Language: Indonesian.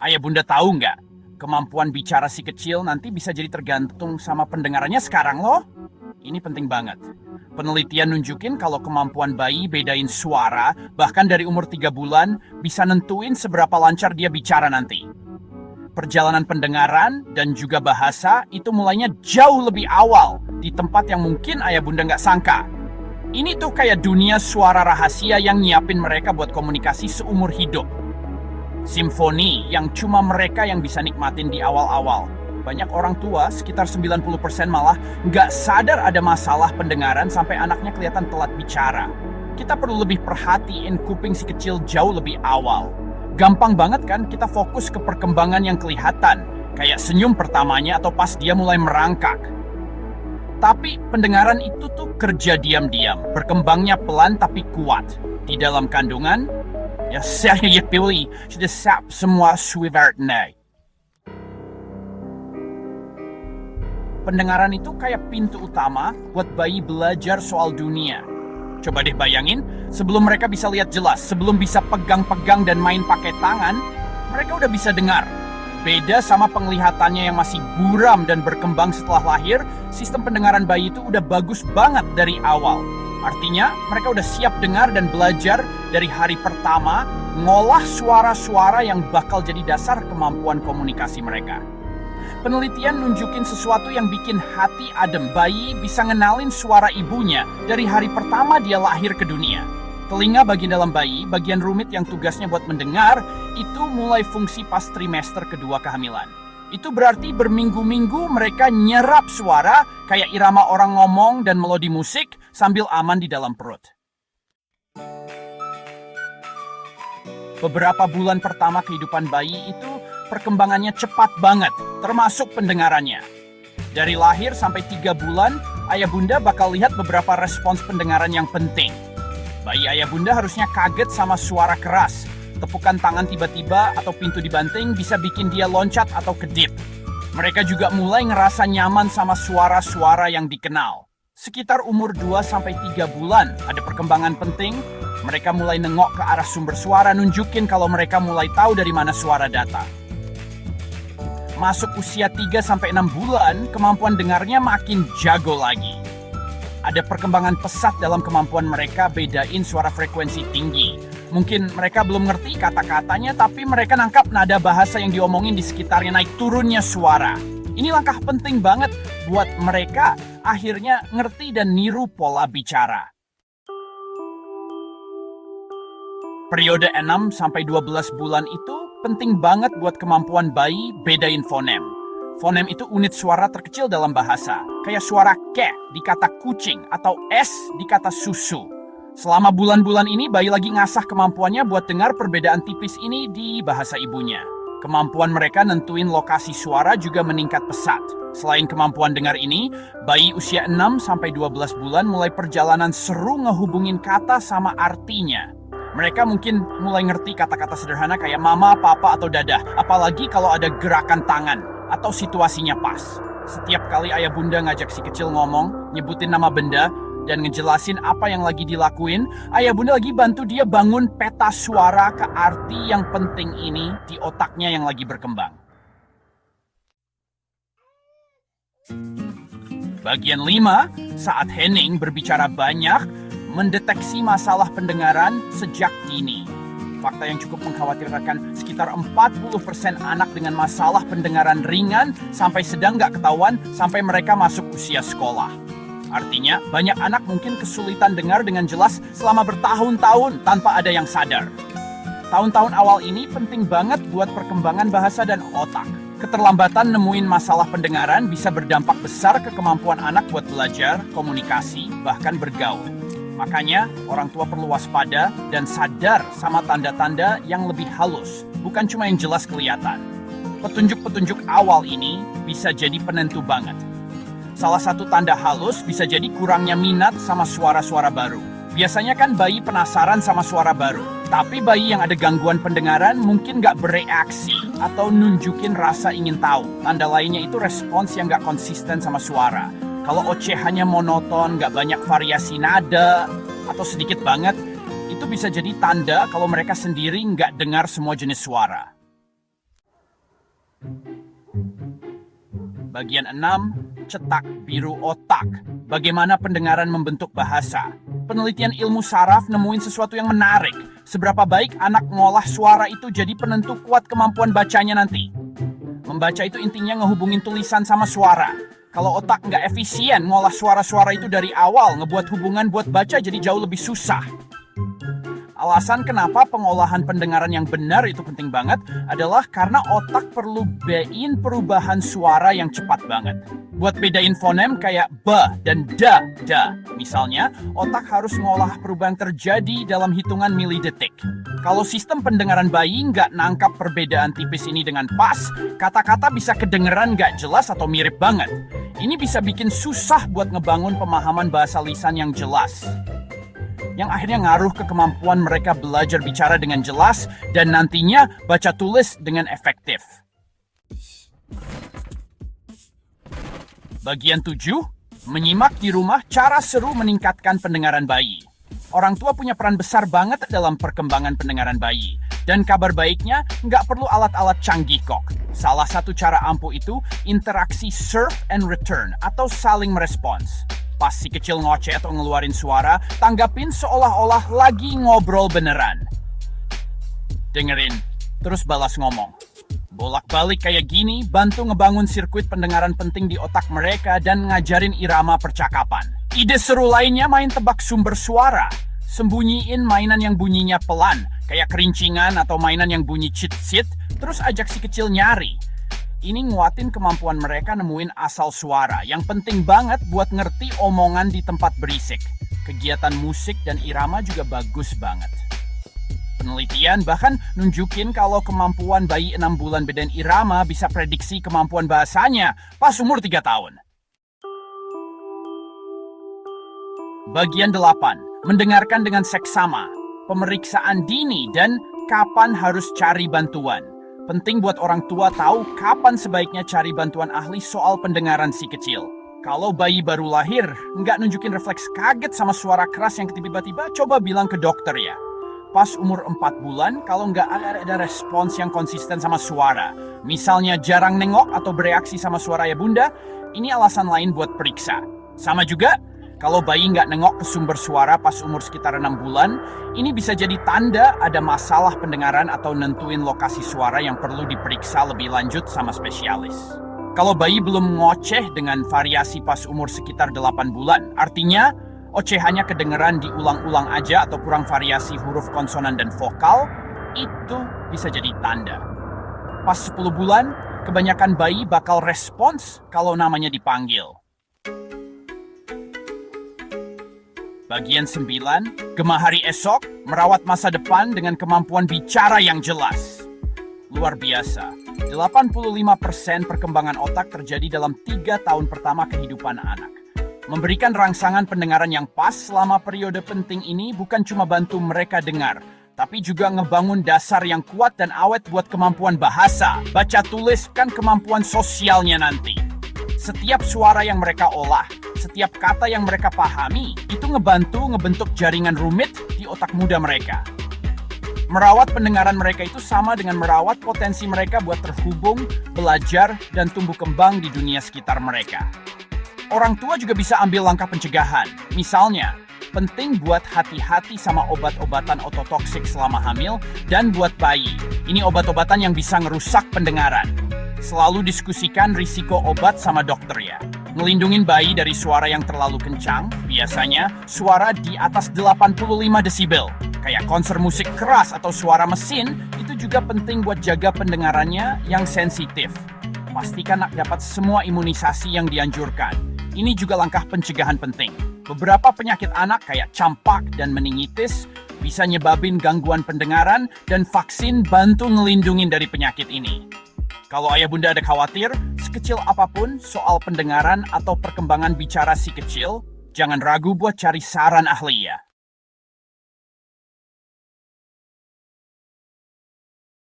Ayah bunda tahu nggak? Kemampuan bicara si kecil nanti bisa jadi tergantung sama pendengarannya sekarang loh. Ini penting banget. Penelitian nunjukin kalau kemampuan bayi bedain suara, bahkan dari umur 3 bulan, bisa nentuin seberapa lancar dia bicara nanti. Perjalanan pendengaran dan juga bahasa itu mulainya jauh lebih awal, di tempat yang mungkin ayah bunda nggak sangka. Ini tuh kayak dunia suara rahasia yang nyiapin mereka buat komunikasi seumur hidup. Simfoni yang cuma mereka yang bisa nikmatin di awal-awal. Banyak orang tua, sekitar 90% malah, nggak sadar ada masalah pendengaran sampai anaknya kelihatan telat bicara. Kita perlu lebih perhatiin kuping si kecil jauh lebih awal. Gampang banget kan kita fokus ke perkembangan yang kelihatan, kayak senyum pertamanya atau pas dia mulai merangkak. Tapi pendengaran itu tuh kerja diam-diam, berkembangnya pelan tapi kuat. Di dalam kandungan, ya saya pilih sudah sap semua swivertnya. Pendengaran itu kayak pintu utama buat bayi belajar soal dunia. Coba deh bayangin, sebelum mereka bisa lihat jelas, sebelum bisa pegang-pegang dan main pakai tangan, mereka udah bisa dengar. Beda sama penglihatannya yang masih buram dan berkembang setelah lahir, sistem pendengaran bayi itu udah bagus banget dari awal. Artinya, mereka udah siap dengar dan belajar dari hari pertama, ngolah suara-suara yang bakal jadi dasar kemampuan komunikasi mereka. Penelitian nunjukin sesuatu yang bikin hati adem. Bayi bisa ngenalin suara ibunya dari hari pertama dia lahir ke dunia. Telinga bagian dalam bayi, bagian rumit yang tugasnya buat mendengar, itu mulai fungsi pas trimester kedua kehamilan. Itu berarti berminggu-minggu mereka nyerap suara kayak irama orang ngomong dan melodi musik sambil aman di dalam perut. Beberapa bulan pertama kehidupan bayi itu perkembangannya cepat banget, termasuk pendengarannya. Dari lahir sampai 3 bulan, ayah bunda bakal lihat beberapa respons pendengaran yang penting. Bayi ayah bunda harusnya kaget sama suara keras. Tepukan tangan tiba-tiba atau pintu dibanting bisa bikin dia loncat atau kedip. Mereka juga mulai ngerasa nyaman sama suara-suara yang dikenal. Sekitar umur 2-3 bulan ada perkembangan penting. Mereka mulai nengok ke arah sumber suara, nunjukin kalau mereka mulai tahu dari mana suara datang. Masuk usia 3-6 bulan, kemampuan dengarnya makin jago lagi. Ada perkembangan pesat dalam kemampuan mereka bedain suara frekuensi tinggi. Mungkin mereka belum ngerti kata-katanya, tapi mereka nangkap nada bahasa yang diomongin di sekitarnya, naik turunnya suara. Ini langkah penting banget buat mereka akhirnya ngerti dan niru pola bicara. Periode 6-12 bulan itu penting banget buat kemampuan bayi bedain fonem. Fonem itu unit suara terkecil dalam bahasa, kayak suara ke di kata kucing atau s di kata susu. Selama bulan-bulan ini bayi lagi ngasah kemampuannya buat dengar perbedaan tipis ini di bahasa ibunya. Kemampuan mereka nentuin lokasi suara juga meningkat pesat. Selain kemampuan dengar ini, bayi usia 6-12 bulan mulai perjalanan seru ngehubungin kata sama artinya. Mereka mungkin mulai ngerti kata-kata sederhana kayak mama, papa, atau dadah. Apalagi kalau ada gerakan tangan atau situasinya pas. Setiap kali ayah bunda ngajak si kecil ngomong, nyebutin nama benda, dan ngejelasin apa yang lagi dilakuin, ayah bunda lagi bantu dia bangun peta suara ke arti yang penting ini di otaknya yang lagi berkembang. Bagian 5, saat Henning berbicara banyak, mendeteksi masalah pendengaran sejak dini. Fakta yang cukup mengkhawatirkan, sekitar 40% anak dengan masalah pendengaran ringan sampai sedang nggak ketahuan sampai mereka masuk usia sekolah. Artinya, banyak anak mungkin kesulitan dengar dengan jelas selama bertahun-tahun tanpa ada yang sadar. Tahun-tahun awal ini penting banget buat perkembangan bahasa dan otak. Keterlambatan nemuin masalah pendengaran bisa berdampak besar ke kemampuan anak buat belajar, komunikasi, bahkan bergaul. Makanya, orang tua perlu waspada dan sadar sama tanda-tanda yang lebih halus, bukan cuma yang jelas kelihatan. Petunjuk-petunjuk awal ini bisa jadi penentu banget. Salah satu tanda halus bisa jadi kurangnya minat sama suara-suara baru. Biasanya kan bayi penasaran sama suara baru, tapi bayi yang ada gangguan pendengaran mungkin nggak bereaksi atau nunjukin rasa ingin tahu. Tanda lainnya itu respons yang nggak konsisten sama suara. Kalau ocehannya monoton, nggak banyak variasi nada, atau sedikit banget, itu bisa jadi tanda kalau mereka sendiri nggak dengar semua jenis suara. Bagian 6, cetak biru otak. Bagaimana pendengaran membentuk bahasa. Penelitian ilmu saraf nemuin sesuatu yang menarik. Seberapa baik anak ngolah suara itu jadi penentu kuat kemampuan bacanya nanti. Membaca itu intinya ngehubungin tulisan sama suara. Kalau otak nggak efisien ngolah suara-suara itu dari awal, ngebuat hubungan buat baca jadi jauh lebih susah. Alasan kenapa pengolahan pendengaran yang benar itu penting banget adalah karena otak perlu bedain perubahan suara yang cepat banget. Buat bedain fonem kayak b dan da. Misalnya, otak harus ngolah perubahan terjadi dalam hitungan milidetik. Kalau sistem pendengaran bayi nggak nangkap perbedaan tipis ini dengan pas, kata-kata bisa kedengeran nggak jelas atau mirip banget. Ini bisa bikin susah buat ngebangun pemahaman bahasa lisan yang jelas, yang akhirnya ngaruh ke kemampuan mereka belajar bicara dengan jelas dan nantinya baca tulis dengan efektif. Bagian 7, menyimak di rumah cara seru meningkatkan pendengaran bayi. Orang tua punya peran besar banget dalam perkembangan pendengaran bayi. Dan kabar baiknya, nggak perlu alat-alat canggih kok. Salah satu cara ampuh itu interaksi serve and return atau saling merespons. Pas si kecil ngoceh atau ngeluarin suara, tanggapin seolah-olah lagi ngobrol beneran. Dengerin, terus balas ngomong. Bolak-balik kayak gini, bantu ngebangun sirkuit pendengaran penting di otak mereka dan ngajarin irama percakapan. Ide seru lainnya main tebak sumber suara. Sembunyiin mainan yang bunyinya pelan, kayak kerincingan atau mainan yang bunyi cit-cit, terus ajak si kecil nyari. Ini nguatin kemampuan mereka nemuin asal suara, yang penting banget buat ngerti omongan di tempat berisik. Kegiatan musik dan irama juga bagus banget. Penelitian bahkan nunjukin kalau kemampuan bayi 6 bulan bedain irama bisa prediksi kemampuan bahasanya pas umur 3 tahun. Bagian 8, mendengarkan dengan seksama, pemeriksaan dini dan kapan harus cari bantuan. Penting buat orang tua tahu kapan sebaiknya cari bantuan ahli soal pendengaran si kecil. Kalau bayi baru lahir, nggak nunjukin refleks kaget sama suara keras yang tiba-tiba, coba bilang ke dokter ya. Pas umur 4 bulan, kalau nggak ada respons yang konsisten sama suara, misalnya jarang nengok atau bereaksi sama suara ya bunda, ini alasan lain buat periksa. Sama juga, kalau bayi nggak nengok ke sumber suara pas umur sekitar 6 bulan, ini bisa jadi tanda ada masalah pendengaran atau nentuin lokasi suara yang perlu diperiksa lebih lanjut sama spesialis. Kalau bayi belum ngoceh dengan variasi pas umur sekitar 8 bulan, artinya ocehannya kedengeran diulang-ulang aja atau kurang variasi huruf konsonan dan vokal, itu bisa jadi tanda. Pas 10 bulan, kebanyakan bayi bakal respons kalau namanya dipanggil. Bagian 9, Gema hari esok, merawat masa depan dengan kemampuan bicara yang jelas. Luar biasa, 85% perkembangan otak terjadi dalam 3 tahun pertama kehidupan anak. Memberikan rangsangan pendengaran yang pas selama periode penting ini bukan cuma bantu mereka dengar, tapi juga ngebangun dasar yang kuat dan awet buat kemampuan bahasa, baca tulis, kan kemampuan sosialnya nanti. Setiap suara yang mereka olah, setiap kata yang mereka pahami, itu ngebentuk jaringan rumit di otak muda mereka. Merawat pendengaran mereka itu sama dengan merawat potensi mereka buat terhubung, belajar, dan tumbuh kembang di dunia sekitar mereka. Orang tua juga bisa ambil langkah pencegahan. Misalnya, penting buat hati-hati sama obat-obatan ototoksik selama hamil dan buat bayi. Ini obat-obatan yang bisa ngerusak pendengaran. Selalu diskusikan risiko obat sama dokter ya. Ngelindungin bayi dari suara yang terlalu kencang, biasanya suara di atas 85 desibel. Kayak konser musik keras atau suara mesin, itu juga penting buat jaga pendengarannya yang sensitif. Pastikan anak dapat semua imunisasi yang dianjurkan. Ini juga langkah pencegahan penting. Beberapa penyakit anak kayak campak dan meningitis bisa nyebabin gangguan pendengaran dan vaksin bantu ngelindungin dari penyakit ini. Kalau ayah bunda ada khawatir, sekecil apapun soal pendengaran atau perkembangan bicara si kecil, jangan ragu buat cari saran ahli ya.